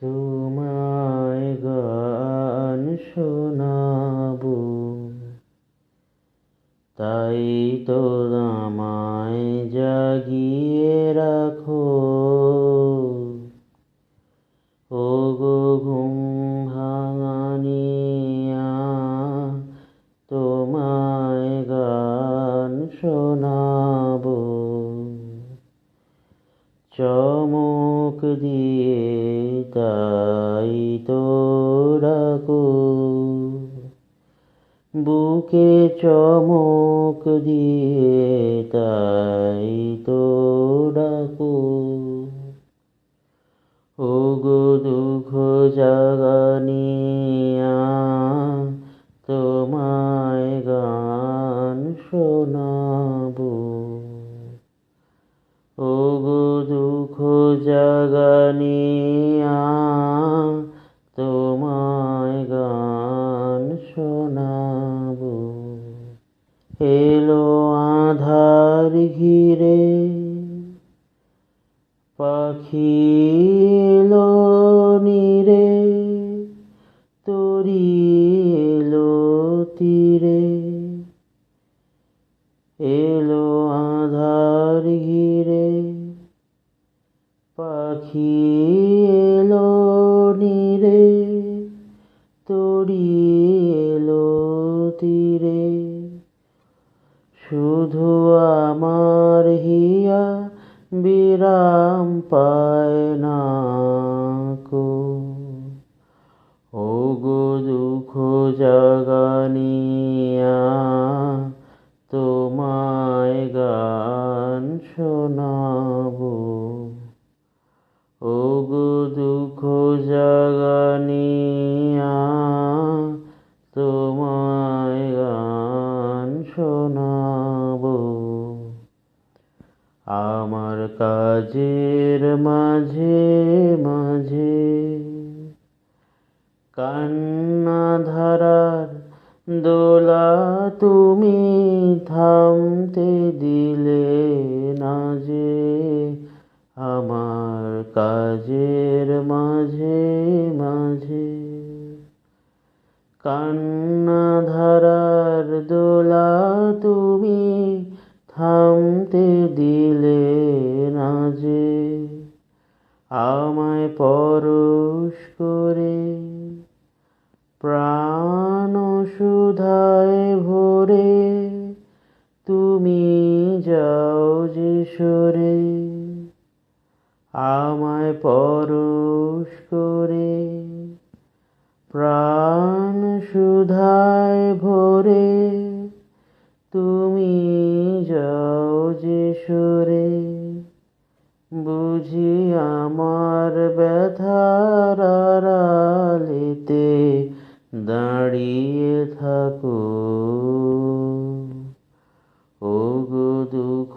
তোমায় গান শোনাবো, তাই তো আমায় জাগিয়ে রাখো। ওগো ঘুম ভাঙানিয়া, তোমায় গান শোনাবো। চমক দিয়ে তাই তো ডাকো, বুকে চমক দিয়ে তাই তো ডাকো। ওগো দুঃখ জাগানিয়া, তোমায় গান শোনাবো। ওগো দুঃখ জাগানিয়া, তোমায় গান শোনাবো। এলো আঁধার ঘিরে, পাখি এলো নীরে, তরি এলো তীরে। এলো আঁধার ঘিরে, পাখি এলো নীরে, তরি এলো তীরে। শুধু আমার হিয়া বিরাম পায় না কো। ওগো দুঃখ জাগানিয়া, তোমায় গান শোনাবো। ওগো দুঃখ জাগানিয়া, তোমায় গান শোনাবো। আমার কাজের মাঝে মাঝে কান্না ধারার দোলা তুমি থামতে দিলে না যে। আমার কাজের মাঝে মাঝে কান্না ধারার দোলা তুমি থামতে দিলে না যে। আমায় পরশ করে প্রাণ সুধায় ভরে তুমি যাও যে সরে। আমায় পরশ করে প্রাণ সুধায় ভরে তুমি যাও যে সরে। বুঝি আমার ব্যথার আড়ালেতে দাঁড়িয়ে থাকো। ওগো দুঃখ